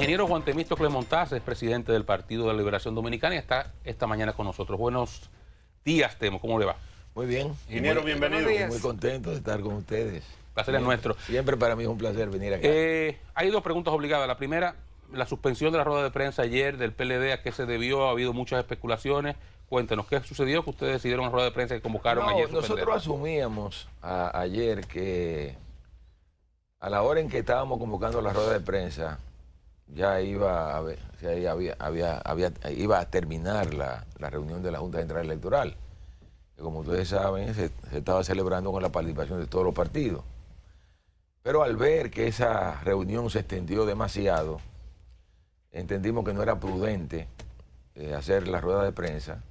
ingeniero Juan Temístocles Montaz es presidente del Partido de la Liberación Dominicana y está esta mañana con nosotros. Buenos días, Temo, ¿cómo le va? Muy bien. Ingeniero, bienvenido. Muy contento de estar con ustedes. Placer es nuestro. Siempre para mí es un placer venir acá. Hay dos preguntas obligadas. La primera, la suspensión de la rueda de prensa ayer del PLD, ¿a qué se debió? Ha habido muchas especulaciones. Cuéntenos, ¿qué sucedió que ustedes decidieron una rueda de prensa que convocaron ayer? Nosotros asumíamos ayer que a la hora en que estábamos convocando la rueda de prensa, ya iba a terminar la reunión de la Junta Central Electoral, que como ustedes saben se estaba celebrando con la participación de todos los partidos. Pero al ver que esa reunión se extendió demasiado, entendimos que no era prudente hacer la rueda de prensa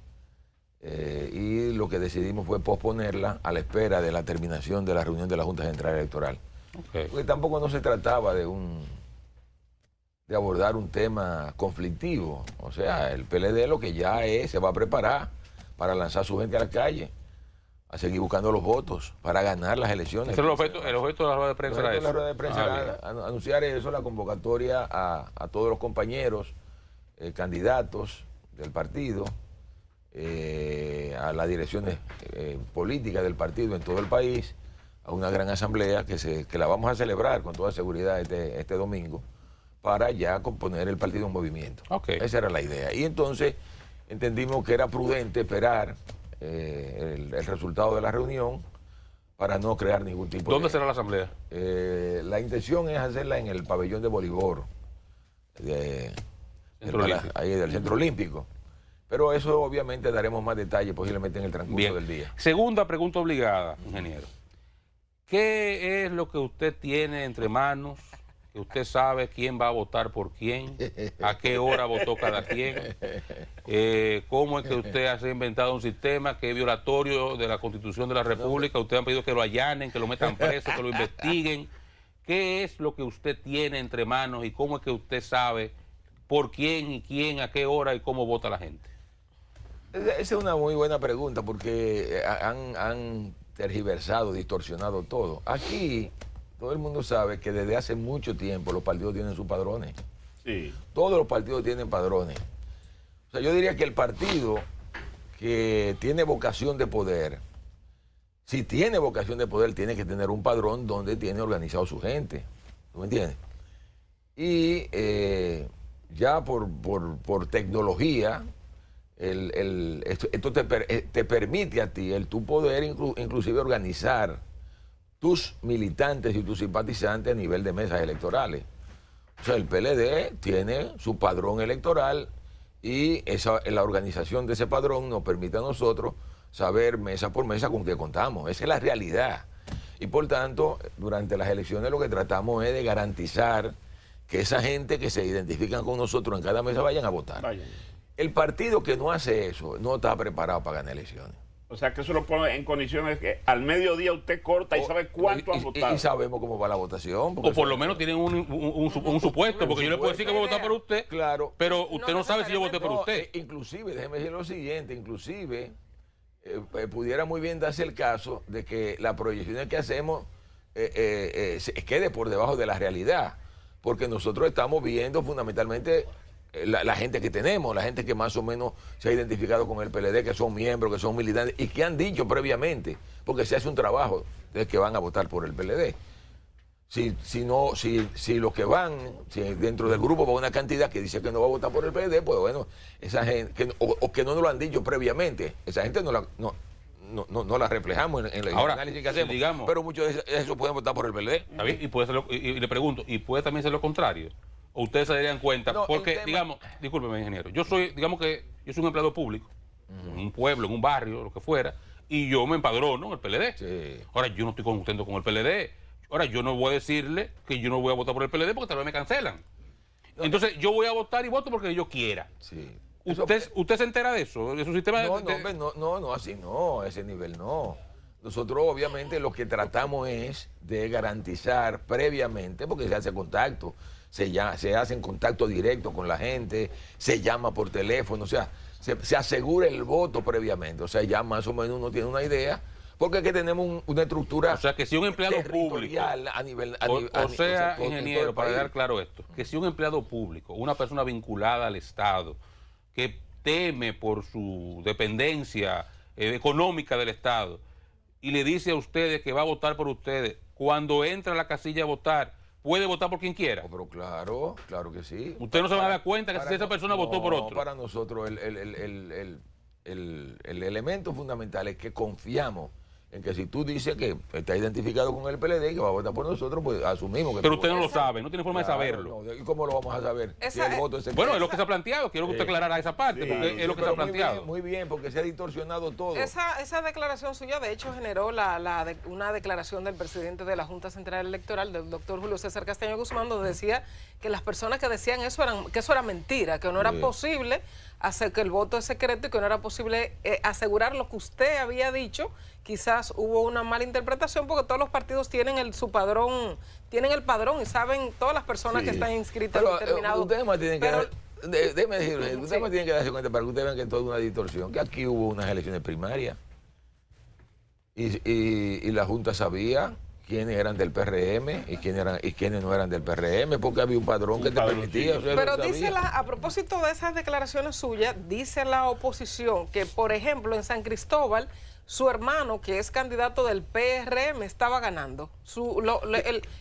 y lo que decidimos fue posponerla a la espera de la terminación de la reunión de la Junta Central Electoral. Okay. Porque tampoco no se trataba de abordar un tema conflictivo. O sea, el PLD lo que ya es, se va a preparar para lanzar a su gente a la calle, a seguir buscando los votos, para ganar las elecciones. El objeto de la rueda de prensa era eso. La rueda de prensa era anunciar eso, la convocatoria a todos los compañeros, candidatos del partido, a las direcciones políticas del partido en todo el país, a una gran asamblea que la vamos a celebrar con toda seguridad este domingo, para ya componer el partido en movimiento. Okay. Esa era la idea. Y entonces entendimos que era prudente esperar el resultado de la reunión para no crear ningún tipo ¿Dónde será la asamblea? La intención es hacerla en el pabellón de voleibol, ahí del Centro Olímpico. Pero eso obviamente daremos más detalles posiblemente en el transcurso del día. Segunda pregunta obligada, ingeniero. ¿Qué es lo que usted tiene entre manos? Que usted sabe quién va a votar por quién, a qué hora votó cada quien, cómo es que usted ha inventado un sistema que es violatorio de la Constitución de la República, usted ha pedido que lo allanen, que lo metan preso, que lo investiguen. ¿Qué es lo que usted tiene entre manos y cómo es que usted sabe por quién y quién, a qué hora y cómo vota la gente? Esa es una muy buena pregunta porque han tergiversado, distorsionado todo. Aquí todo el mundo sabe que desde hace mucho tiempo los partidos tienen sus padrones. Sí. Todos los partidos tienen padrones. O sea, yo diría que el partido que tiene vocación de poder, si tiene vocación de poder, tiene que tener un padrón donde tiene organizado su gente. ¿Tú me entiendes? Y ya por tecnología, esto te permite a ti tu poder inclusive organizar tus militantes y tus simpatizantes a nivel de mesas electorales. O sea, el PLD tiene su padrón electoral y la organización de ese padrón nos permite a nosotros saber mesa por mesa con qué contamos. Esa es la realidad. Y por tanto, durante las elecciones lo que tratamos es de garantizar que esa gente que se identifican con nosotros en cada mesa vayan a votar. Vaya. El partido que no hace eso no está preparado para ganar elecciones. O sea, que eso lo pone en condiciones que al mediodía usted corta y sabe cuánto han votado. Y sabemos cómo va la votación. O por lo menos tienen un supuesto, porque yo le puedo decir que voy a votar por usted, claro, pero usted no sabe si yo voté por usted. Inclusive, déjeme decir lo siguiente, pudiera muy bien darse el caso de que la proyección que hacemos quede por debajo de la realidad, porque nosotros estamos viendo fundamentalmente la gente que tenemos, la gente que más o menos se ha identificado con el PLD, que son miembros, que son militantes y que han dicho previamente, porque se hace un trabajo de que van a votar por el PLD. Si los que van, si dentro del grupo va una cantidad que dice que no va a votar por el PLD, pues bueno, esa gente, o que no nos lo han dicho previamente, esa gente no la reflejamos en el análisis que hacemos, digamos, pero muchos de esos pueden votar por el PLD. Y le pregunto, ¿y puede también ser lo contrario? ¿O ustedes se darían cuenta? No, porque, digamos, discúlpeme, ingeniero, digamos que yo soy un empleado público, en un pueblo, en un barrio, lo que fuera, y yo me empadrono en el PLD. Sí. Ahora, yo no estoy contento con el PLD. Ahora, yo no voy a decirle que yo no voy a votar por el PLD porque tal vez me cancelan. Entonces, yo voy a votar y voto porque yo quiera. Sí. ¿Usted se entera de eso? ¿De su sistema No, así no, a ese nivel no. Nosotros obviamente lo que tratamos es de garantizar previamente, porque se hace contacto, se hace en contacto directo con la gente, se llama por teléfono, o sea, se asegura el voto previamente, o sea, ya más o menos uno tiene una idea, Porque es que tenemos una estructura O sea, que si un empleado público, territorial a nivel... o sea, todo- ingeniero, todo el para país. dejar claro esto, que si un empleado público, una persona vinculada al Estado, que teme por su dependencia económica del Estado, y le dice a ustedes que va a votar por ustedes, cuando entra a la casilla a votar, puede votar por quien quiera. No, pero claro, claro que sí. Usted no se va a dar cuenta que si esa no- persona votó por no, otro. Para nosotros el elemento fundamental es que confiamos en que si tú dices que está identificado con el PLD y que va a votar por nosotros, pues asumimos que... Pero usted no lo vota. sabe, no tiene forma de Claro, saberlo. no, ¿y cómo lo vamos a saber? Si Esa el es- voto es Bueno, es lo que se ha planteado. Quiero que usted aclarara esa parte, Sí, porque es lo que se ha Pero planteado. muy bien, porque se ha distorsionado todo. Esa declaración suya, de hecho, generó una declaración del presidente de la Junta Central Electoral, del doctor Julio César Castaño Guzmán, donde decía que las personas que decían eso que eso era mentira, que no era Sí. posible hacer que el voto es secreto y que no era posible asegurar lo que usted había dicho. Quizás hubo una mala interpretación porque todos los partidos tienen su padrón, tienen el padrón y saben todas las personas Sí. que están inscritas Pero, en determinado. ustedes más tienen que Pero- déjeme decirle, Sí. ustedes más tienen que darse cuenta para que ustedes vean que es toda una distorsión, que aquí hubo unas elecciones primarias y la Junta sabía quiénes eran del PRM y quiénes no eran del PRM, porque había un padrón que te permitía. O sea, Pero lo sabía. a propósito de esas declaraciones suyas, dice la oposición que, por ejemplo, en San Cristóbal, su hermano, que es candidato del PRM, estaba ganando.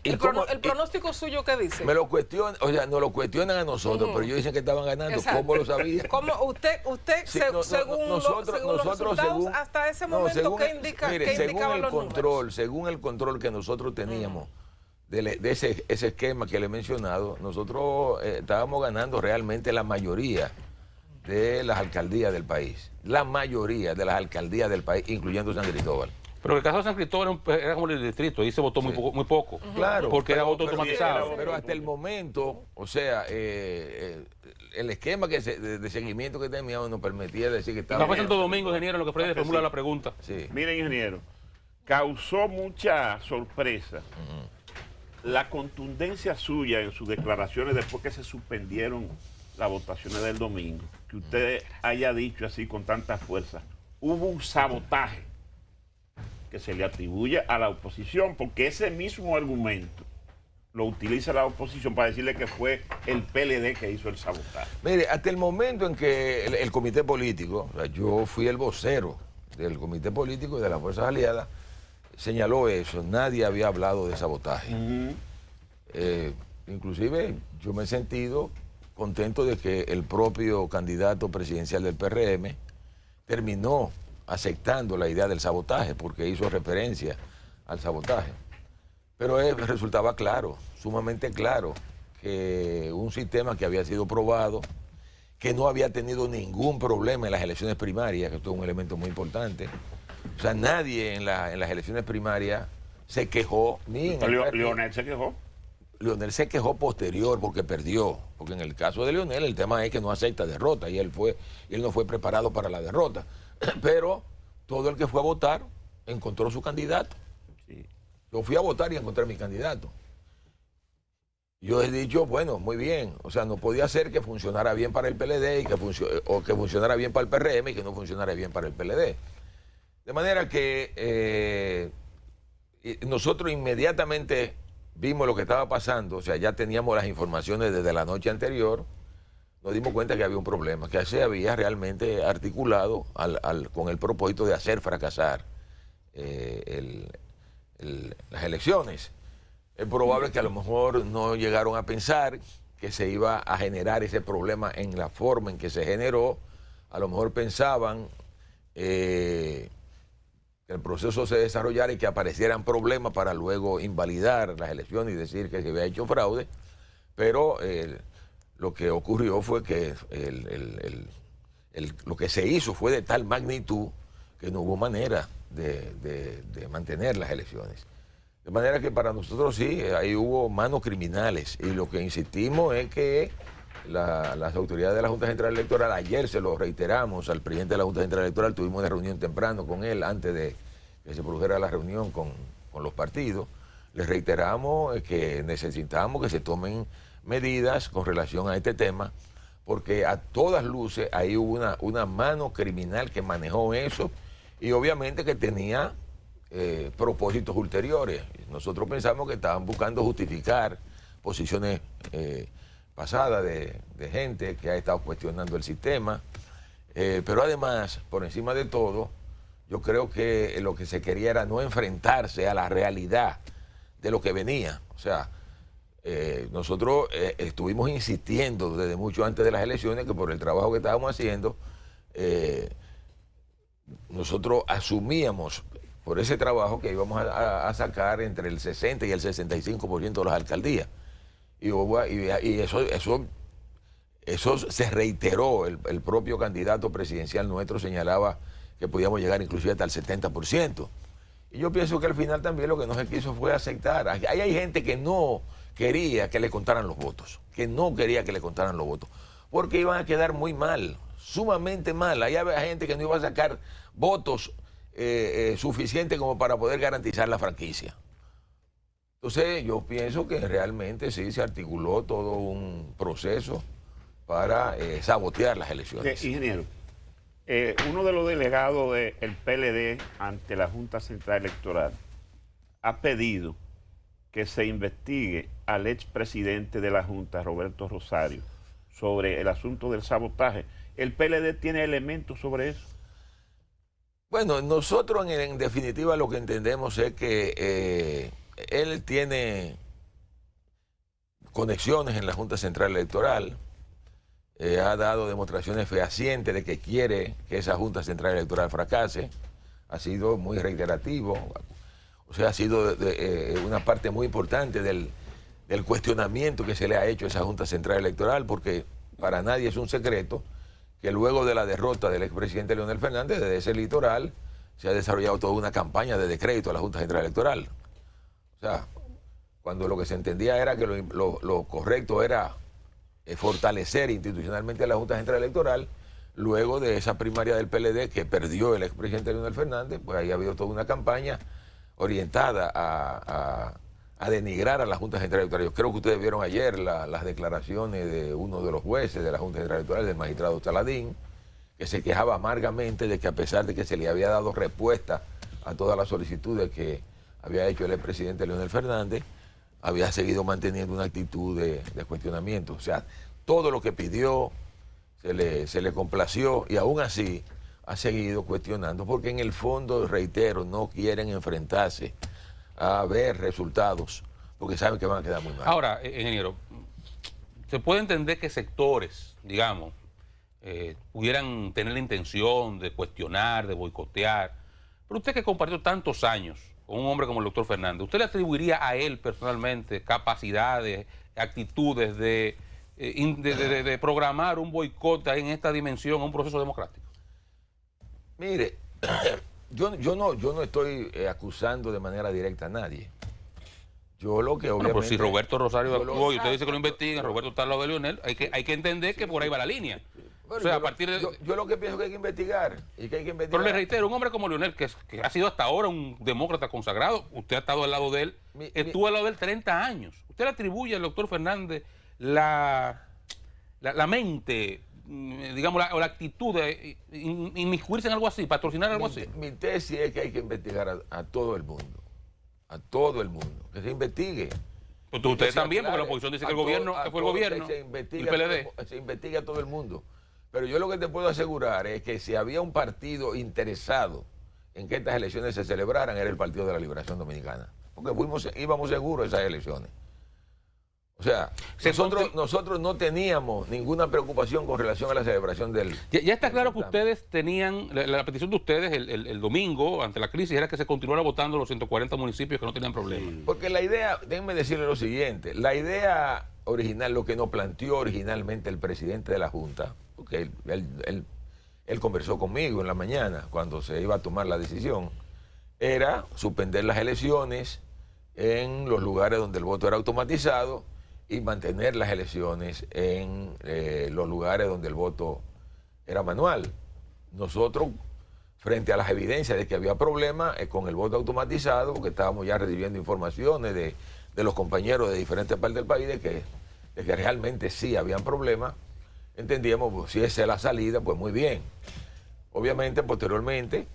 ¿Y cómo- El pronóstico suyo, ¿qué dice? Me lo cuestionan, o sea, nos lo cuestionan a nosotros, pero ellos dicen que estaban ganando. Exacto. ¿Cómo lo sabían? ¿Cómo usted Sí, según los resultados, hasta ese momento, según ¿qué indicaba el los control, números? según el control que nosotros teníamos de ese esquema que le he mencionado, nosotros estábamos ganando realmente la mayoría de las alcaldías del país. La mayoría de las alcaldías del país, incluyendo San Cristóbal. Pero el caso de San Cristóbal era como el distrito, ahí se votó muy poco. Claro. Porque era pero- voto pero- automatizado. Pero hasta el momento, o sea, el esquema de seguimiento que teníamos nos permitía decir que No estaba... fue Santo Domingo, ingeniero, lo que Freddy formula sí. la pregunta. Sí. Miren, ingeniero, causó mucha sorpresa la contundencia suya en sus declaraciones después que se suspendieron las votaciones del domingo, que usted haya dicho así con tanta fuerza, hubo un sabotaje que se le atribuye a la oposición, porque ese mismo argumento lo utiliza la oposición para decirle que fue el PLD que hizo el sabotaje. Mire, hasta el momento en que el comité político, o sea, yo fui el vocero del comité político y de las fuerzas aliadas, señaló eso, nadie había hablado de sabotaje. Inclusive yo me he sentido contento de que el propio candidato presidencial del PRM terminó aceptando la idea del sabotaje porque hizo referencia al sabotaje. Pero resultaba claro, sumamente claro, que un sistema que había sido probado, que no había tenido ningún problema en las elecciones primarias, que esto es un elemento muy importante. O sea, nadie en las elecciones primarias se quejó, ni en el Leonel se quejó. Leonel se quejó posterior porque perdió, porque en el caso de Leonel el tema es que no acepta derrota y él no fue preparado para la derrota. Pero todo el que fue a votar encontró su candidato. Sí. Yo fui a votar y encontré mi candidato. Yo he dicho, bueno, muy bien, o sea, no podía ser que funcionara bien para el PLD o que funcionara bien para el PRM y que no funcionara bien para el PLD. De manera que nosotros inmediatamente vimos lo que estaba pasando, o sea, ya teníamos las informaciones desde la noche anterior, nos dimos cuenta que había un problema, que se había realmente articulado con el propósito de hacer fracasar las elecciones. Es probable que a lo mejor no llegaron a pensar que se iba a generar ese problema en la forma en que se generó. A lo mejor pensaban que el proceso se desarrollara y que aparecieran problemas para luego invalidar las elecciones y decir que se había hecho fraude. Pero lo que ocurrió fue que lo que se hizo fue de tal magnitud que no hubo manera de mantener las elecciones. De manera que para nosotros sí, ahí hubo manos criminales y lo que insistimos es que las autoridades de la Junta Central Electoral, ayer se lo reiteramos al presidente de la Junta Central Electoral, tuvimos una reunión temprano con él antes de que se produjera la reunión con los partidos, les reiteramos que necesitamos que se tomen medidas con relación a este tema, porque a todas luces ahí hubo una mano criminal que manejó eso y obviamente que tenía propósitos ulteriores. Nosotros pensamos que estaban buscando justificar posiciones pasadas de gente que ha estado cuestionando el sistema, pero además, por encima de todo, yo creo que lo que se quería era no enfrentarse a la realidad de lo que venía. O sea, nosotros estuvimos insistiendo desde mucho antes de las elecciones que por el trabajo que estábamos haciendo, nosotros asumíamos por ese trabajo que íbamos a sacar entre el 60 y el 65% de las alcaldías. Y eso se reiteró. El propio candidato presidencial nuestro señalaba que podíamos llegar inclusive hasta el 70%. Y yo pienso que al final también lo que no se quiso fue aceptar. Hay gente que no quería que le contaran los votos, porque iban a quedar muy mal, sumamente mal. Ahí había gente que no iba a sacar votos suficientes como para poder garantizar la franquicia. Entonces yo pienso que realmente sí se articuló todo un proceso para sabotear las elecciones. Ingeniero, uno de los delegados del PLD ante la Junta Central Electoral ha pedido que se investigue al expresidente de la Junta, Roberto Rosario, sobre el asunto del sabotaje. ¿El PLD tiene elementos sobre eso? Bueno, nosotros en definitiva lo que entendemos es que él tiene conexiones en la Junta Central Electoral, ha dado demostraciones fehacientes de que quiere que esa Junta Central Electoral fracase, ha sido muy reiterativo, o sea, ha sido una parte muy importante del cuestionamiento que se le ha hecho a esa Junta Central Electoral, porque para nadie es un secreto que luego de la derrota del expresidente Leonel Fernández, desde ese litoral, se ha desarrollado toda una campaña de descrédito a la Junta Central Electoral. O sea, cuando lo que se entendía era que lo correcto era fortalecer institucionalmente a la Junta Central Electoral, luego de esa primaria del PLD que perdió el expresidente Leonel Fernández, pues ahí ha habido toda una campaña orientada a denigrar a la Junta Central Electoral. Yo creo que ustedes vieron ayer las declaraciones de uno de los jueces de la Junta Central Electoral, del magistrado Saladín, que se quejaba amargamente de que a pesar de que se le había dado respuesta a todas las solicitudes que había hecho el expresidente Leonel Fernández, había seguido manteniendo una actitud de cuestionamiento. O sea, todo lo que pidió se le complació y aún así ha seguido cuestionando, porque en el fondo, reitero, no quieren enfrentarse a ver resultados, porque saben que van a quedar muy mal. Ahora, ingeniero, se puede entender que sectores, digamos, pudieran tener la intención de cuestionar, de boicotear, pero usted que compartió tantos años con un hombre como el doctor Fernández, ¿usted le atribuiría a él personalmente capacidades, actitudes de programar un boicot en esta dimensión a un proceso democrático? Mire, yo no estoy acusando de manera directa a nadie. Yo lo que obviamente... Bueno, pues si Roberto Rosario actuó y usted dice que lo investiguen, Roberto está al lado de Leonel, hay que entender que por ahí va la línea. Bueno, o sea, a partir de... yo lo que pienso que hay que investigar. Pero le reitero, un hombre como Leonel, que ha sido hasta ahora un demócrata consagrado, usted ha estado al lado de él, estuvo al lado de él 30 años. ¿Usted le atribuye al doctor Fernández la mente, digamos, o la actitud de inmiscuirse en algo así, patrocinar algo así? Mi tesis es que hay que investigar a todo el mundo. A todo el mundo. Que se investigue. Pues ustedes también, porque la oposición dice que el gobierno, que fue el gobierno, el PLD. Se investiga a todo el mundo. Pero yo lo que te puedo asegurar es que si había un partido interesado en que estas elecciones se celebraran, era el Partido de la Liberación Dominicana. Porque íbamos seguros a esas elecciones. O sea, nosotros no teníamos ninguna preocupación con relación a la celebración del... Ya está claro que ustedes tenían, la petición de ustedes el domingo, ante la crisis, era que se continuara votando los 140 municipios que no tenían problemas. Sí. Porque la idea, déjenme decirle lo siguiente, la idea original, lo que nos planteó originalmente el presidente de la Junta, porque él conversó conmigo en la mañana cuando se iba a tomar la decisión, era suspender las elecciones en los lugares donde el voto era automatizado y mantener las elecciones en los lugares donde el voto era manual. Nosotros, frente a las evidencias de que había problemas con el voto automatizado, porque estábamos ya recibiendo informaciones de los compañeros de diferentes partes del país de que realmente sí habían problemas, entendíamos, pues, si esa es la salida, pues muy bien. Obviamente, posteriormente,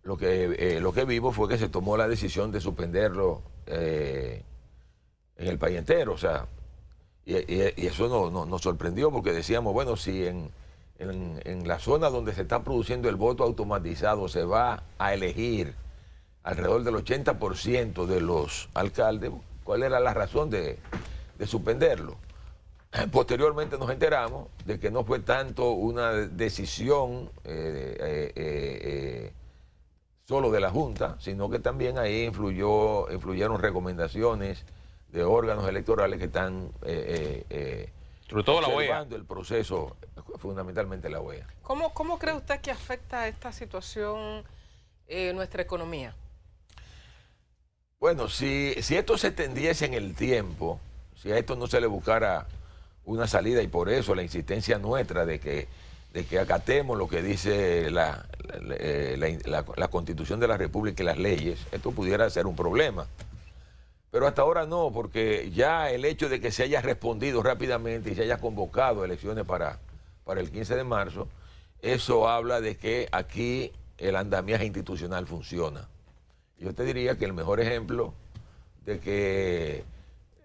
lo que vimos fue que se tomó la decisión de suspenderlo en el país entero. O sea, y eso nos sorprendió porque decíamos, bueno, si en la zona donde se está produciendo el voto automatizado se va a elegir alrededor del 80% de los alcaldes, ¿cuál era la razón de suspenderlo? Posteriormente nos enteramos de que no fue tanto una decisión solo de la Junta, sino que también ahí influyeron recomendaciones de órganos electorales que están sobre todo la OEA, el proceso, fundamentalmente la OEA. ¿Cómo cree usted que afecta esta situación nuestra economía? Bueno, si esto se extendiese en el tiempo, si a esto no se le buscara una salida, y por eso la insistencia nuestra de que acatemos lo que dice la Constitución de la República y las leyes, esto pudiera ser un problema. Pero hasta ahora no, porque ya el hecho de que se haya respondido rápidamente y se haya convocado elecciones para el 15 de marzo, eso habla de que aquí el andamiaje institucional funciona. Yo te diría que el mejor ejemplo de que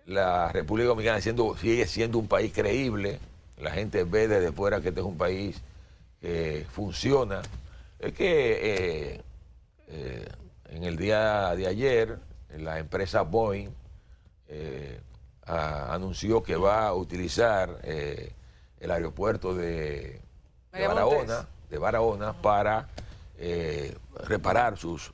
la República Dominicana sigue siendo un país creíble, la gente ve desde fuera que este es un país que funciona, es que en el día de ayer la empresa Boeing anunció que va a utilizar el aeropuerto de Barahona para reparar sus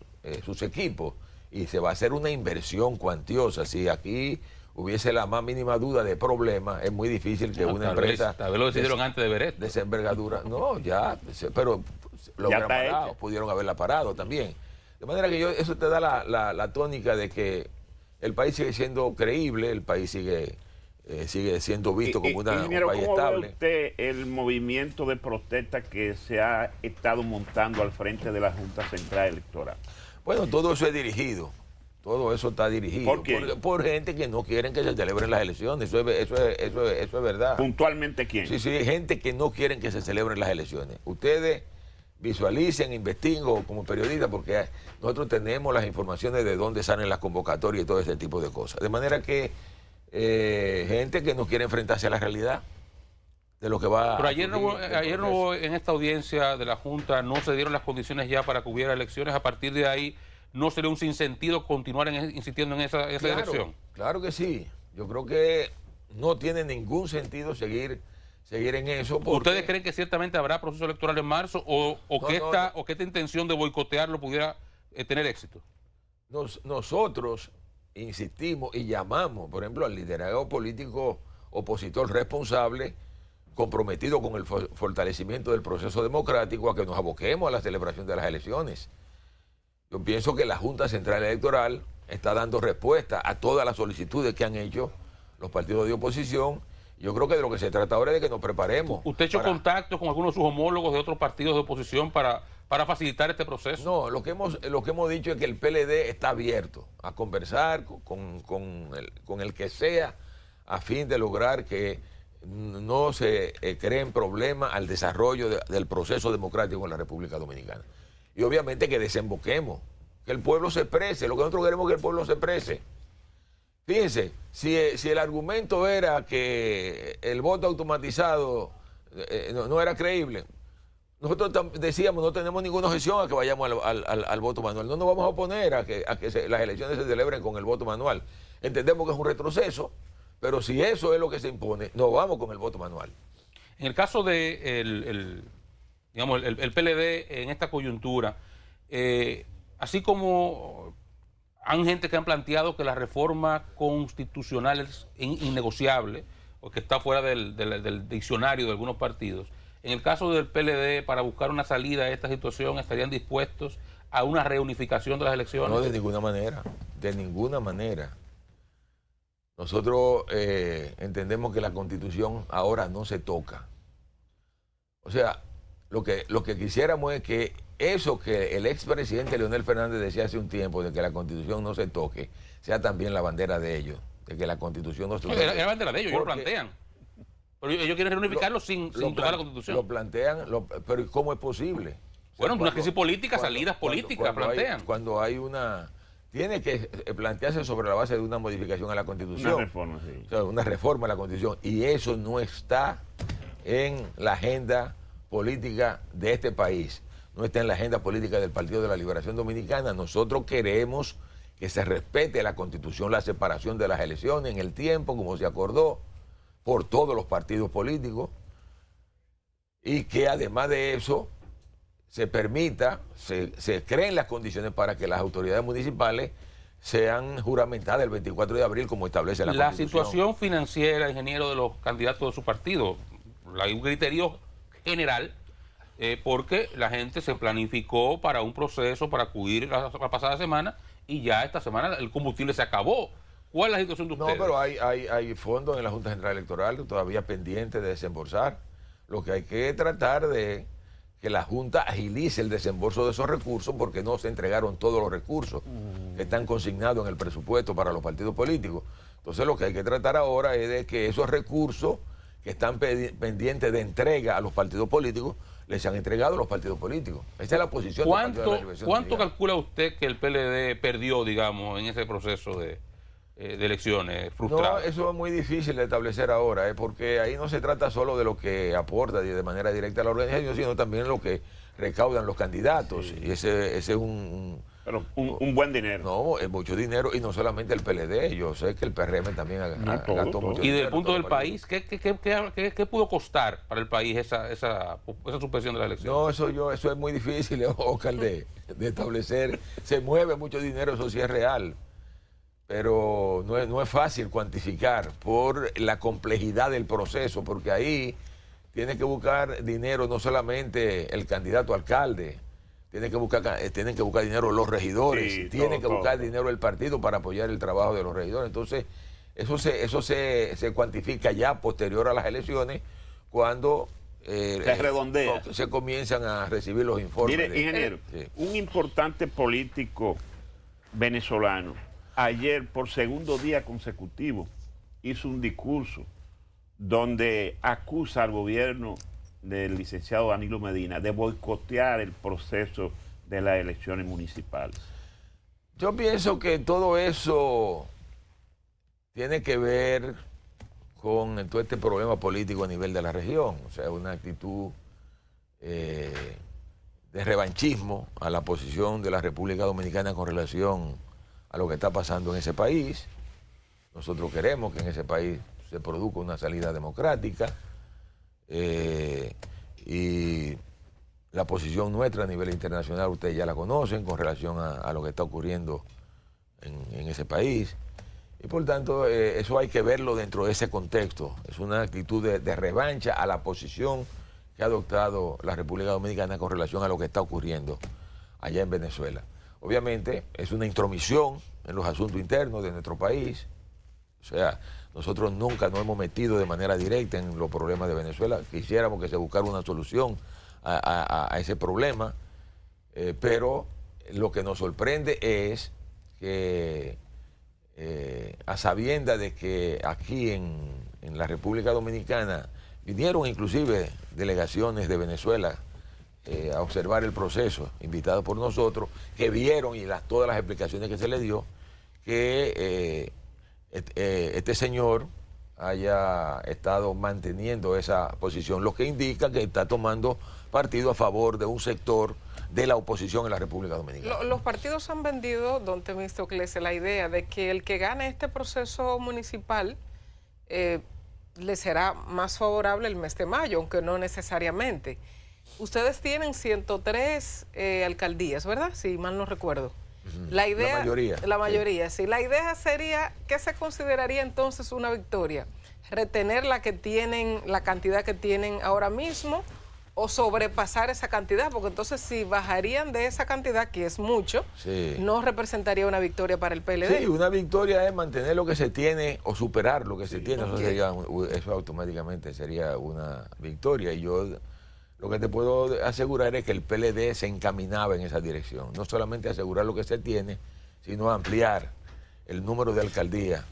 equipos, y se va a hacer una inversión cuantiosa. Si aquí hubiese la más mínima duda de problema, es muy difícil que una empresa... Tal vez lo decidieron antes de ver esto. De esa envergadura. No, ya, pero lo hubieran parado, pudieron haberla parado también. De manera que eso te da la tónica de que el país sigue siendo creíble, el país sigue siendo visto como un país ¿cómo estable. ve usted el movimiento de protesta que se ha estado montando al frente de la Junta Central Electoral? Bueno, todo eso es dirigido. Todo eso está dirigido. ¿Por qué? Por gente que no quieren que se celebren las elecciones. Eso es verdad. ¿Puntualmente quién? Sí, gente que no quieren que se celebren las elecciones. Ustedes visualicen, investiguen como periodistas, porque nosotros tenemos las informaciones de dónde salen las convocatorias y todo ese tipo de cosas. De manera que gente que no quiere enfrentarse a la realidad de lo que va. Pero ayer no hubo en esta audiencia de la Junta, no se dieron las condiciones ya para que hubiera elecciones. A partir de ahí, ¿no sería un sinsentido continuar insistiendo en esa elección? Claro que sí. Yo creo que no tiene ningún sentido seguir en eso. ¿Ustedes creen que ciertamente habrá proceso electoral en marzo o que esta intención de boicotearlo pudiera tener éxito? Nosotros insistimos y llamamos, por ejemplo, al liderazgo político opositor responsable, comprometido con el fortalecimiento del proceso democrático, a que nos aboquemos a la celebración de las elecciones. Yo pienso que la Junta Central Electoral está dando respuesta a todas las solicitudes que han hecho los partidos de oposición. Yo creo que de lo que se trata ahora es de que nos preparemos. ¿Usted ha hecho contacto con algunos de sus homólogos de otros partidos de oposición para facilitar este proceso? No, lo que hemos dicho es que el PLD está abierto a conversar con el que sea, a fin de lograr que no se creen problemas al desarrollo del proceso democrático en la República Dominicana. Y obviamente que desemboquemos, que el pueblo se exprese. Lo que nosotros queremos es que el pueblo se exprese. Fíjense, si el argumento era que el voto automatizado no era creíble, nosotros decíamos no tenemos ninguna objeción a que vayamos al voto manual. No nos vamos a oponer a que las elecciones se celebren con el voto manual. Entendemos que es un retroceso, pero si eso es lo que se impone, nos vamos con el voto manual. En el caso de el PLD en esta coyuntura, así como hay gente que han planteado que la reforma constitucional es innegociable o que está fuera del diccionario de algunos partidos, en el caso del PLD, para buscar una salida a esta situación, ¿estarían dispuestos a una reunificación de las elecciones? No, de ninguna manera, de ninguna manera. Nosotros entendemos que la Constitución ahora no se toca. O sea, lo que quisiéramos es que eso que el expresidente Leonel Fernández decía hace un tiempo, de que la Constitución no se toque, sea también la bandera de ellos, de que la Constitución no se toque. Era la bandera de ellos, ellos lo plantean. Pero ellos quieren reunificarlo sin tocar la Constitución. Lo plantean, pero ¿cómo es posible? O Bueno, una crisis política, salidas políticas plantean. Cuando hay una... Tiene que plantearse sobre la base de una modificación a la Constitución. Una reforma, sí. O sea, una reforma a la Constitución. Y eso no está en la agenda política de este país. No está en la agenda política del Partido de la Liberación Dominicana. Nosotros queremos que se respete la Constitución, la separación de las elecciones en el tiempo, como se acordó, por todos los partidos políticos. Y que además de eso se permita, se creen las condiciones para que las autoridades municipales sean juramentadas el 24 de abril como establece la Constitución. La situación financiera, ingeniero, de los candidatos de su partido, hay un criterio general porque la gente se planificó para un proceso para acudir la pasada semana y ya esta semana el combustible se acabó. ¿Cuál es la situación de ustedes? No, pero hay fondos en la Junta Central Electoral todavía pendientes de desembolsar. Lo que hay que tratar de que la Junta agilice el desembolso de esos recursos porque no se entregaron todos los recursos que están consignados en el presupuesto para los partidos políticos. Entonces lo que hay que tratar ahora es de que esos recursos que están pendientes de entrega a los partidos políticos les han entregado a los partidos políticos. Esa es la posición del Partido de la Liberación ¿Cuánto Dominicana. calcula usted que el PLD perdió, digamos, en ese proceso de elecciones No, frustradas? eso es muy difícil de establecer ahora, porque ahí no se trata solo de lo que aporta de manera directa a la organización, sino también lo que recaudan los candidatos. Sí. Y ese es un Pero un buen dinero. No, es mucho dinero, y no solamente el PLD, yo sé que el PRM también todo, gastó todo. mucho Y dinero. desde el punto todo del el país, ¿qué pudo costar para el país esa suspensión de la elección? No, eso es muy difícil, Oscar, de establecer. Se mueve mucho dinero, eso sí es real, pero no es fácil cuantificar por la complejidad del proceso, porque ahí tiene que buscar dinero no solamente el candidato a alcalde, tienen que buscar dinero los regidores, Sí, tienen que todo, buscar todo. dinero el partido para apoyar el trabajo de los regidores. Entonces, eso se cuantifica ya posterior a las elecciones, cuando Se redondea. se comienzan a recibir los informes. Mire, ingeniero, Sí. un importante político venezolano ayer por segundo día consecutivo hizo un discurso donde acusa al gobierno del licenciado Danilo Medina de boicotear el proceso de las elecciones municipales. Yo pienso que todo eso tiene que ver con todo este problema político a nivel de la región, o sea, una actitud de revanchismo a la posición de la República Dominicana con relación a lo que está pasando en ese país. Nosotros queremos que en ese país se produzca una salida democrática, y la posición nuestra a nivel internacional ustedes ya la conocen con relación a lo que está ocurriendo en ese país. Y por tanto, eso hay que verlo dentro de ese contexto. Es una actitud de revancha a la posición que ha adoptado la República Dominicana con relación a lo que está ocurriendo allá en Venezuela. Obviamente, es una intromisión en los asuntos internos de nuestro país. O sea, nosotros nunca nos hemos metido de manera directa en los problemas de Venezuela. Quisiéramos que se buscara una solución a ese problema, pero lo que nos sorprende es que a sabiendas de que aquí en la República Dominicana vinieron inclusive delegaciones de Venezuela a observar el proceso, invitados por nosotros, que vieron y todas las explicaciones que se le dio, que este señor haya estado manteniendo esa posición, lo que indica que está tomando partido a favor de un sector de la oposición en la República Dominicana. Los partidos han vendido, don Temístocles, la idea de que el que gane este proceso municipal le será más favorable el mes de mayo, aunque no necesariamente. Ustedes tienen 103 alcaldías, ¿verdad? Si mal no recuerdo. La idea, La mayoría. sí. La idea sería, ¿qué se consideraría entonces una victoria? ¿Retener la cantidad que tienen ahora mismo o sobrepasar esa cantidad? Porque entonces si bajarían de esa cantidad, que es mucho, Sí. no representaría una victoria para el PLD. Sí, una victoria es mantener lo que se tiene o superar lo que se tiene. Eso automáticamente sería una victoria. Y yo lo que te puedo asegurar es que el PLD se encaminaba en esa dirección. No solamente asegurar lo que se tiene, sino ampliar el número de alcaldías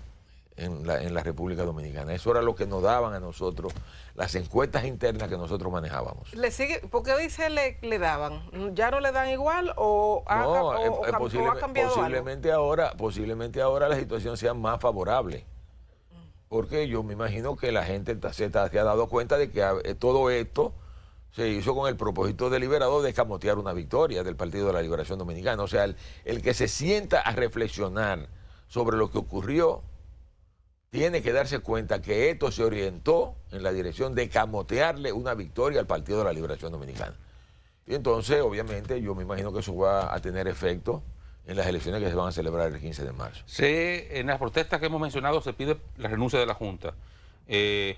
en la República Dominicana. Eso era lo que nos daban a nosotros las encuestas internas que nosotros manejábamos. ¿Le sigue? ¿Por qué dice le daban? ¿Ya no le dan igual o ha cambiado posiblemente ahora la situación sea más favorable? Porque yo me imagino que la gente se ha dado cuenta de que todo esto se hizo con el propósito deliberado de escamotear una victoria del Partido de la Liberación Dominicana. O sea, el que se sienta a reflexionar sobre lo que ocurrió tiene que darse cuenta que esto se orientó en la dirección de camotearle una victoria al Partido de la Liberación Dominicana. Y entonces, obviamente, yo me imagino que eso va a tener efecto en las elecciones que se van a celebrar el 15 de marzo. En las protestas que hemos mencionado se pide la renuncia de la Junta.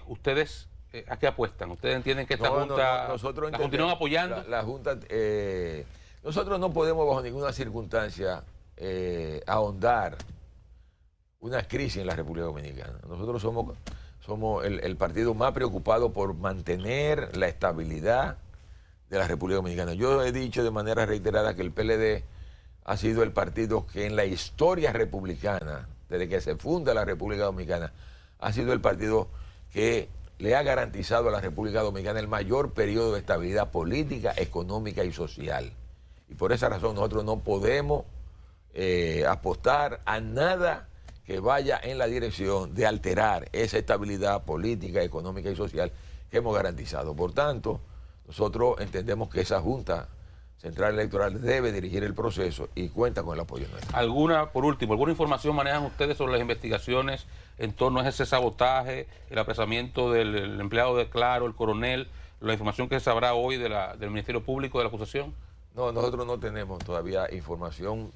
¿Ustedes a qué apuestan? ¿Ustedes entienden que esta Junta nosotros la continúan apoyando? La Junta, nosotros no podemos bajo ninguna circunstancia ahondar una crisis en la República Dominicana. Nosotros somos el partido más preocupado por mantener la estabilidad de la República Dominicana. Yo he dicho de manera reiterada que el PLD ha sido el partido que en la historia republicana, desde que se funda la República Dominicana, ha sido el partido que le ha garantizado a la República Dominicana el mayor periodo de estabilidad política, económica y social. Y por esa razón nosotros no podemos apostar a nada que vaya en la dirección de alterar esa estabilidad política, económica y social que hemos garantizado. Por tanto, nosotros entendemos que esa Junta Central Electoral debe dirigir el proceso y cuenta con el apoyo nuestro. Por último, ¿alguna información manejan ustedes sobre las investigaciones en torno a ese sabotaje, el apresamiento del empleado de Claro, el coronel, la información que se sabrá hoy del Ministerio Público de la acusación? No, nosotros no tenemos todavía información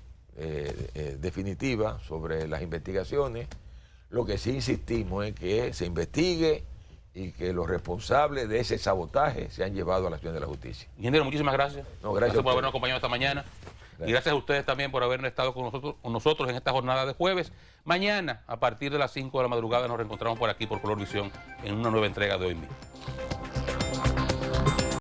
definitiva sobre las investigaciones. Lo que sí insistimos es que se investigue y que los responsables de ese sabotaje se han llevado a la acción de la justicia. Ingeniero, muchísimas gracias. Gracias por habernos acompañado esta mañana. Gracias. Y gracias a ustedes también por haber estado con nosotros en esta jornada de jueves. Mañana, a partir de las 5 de la madrugada, nos reencontramos por aquí, por Color Visión, en una nueva entrega de Hoy Mismo.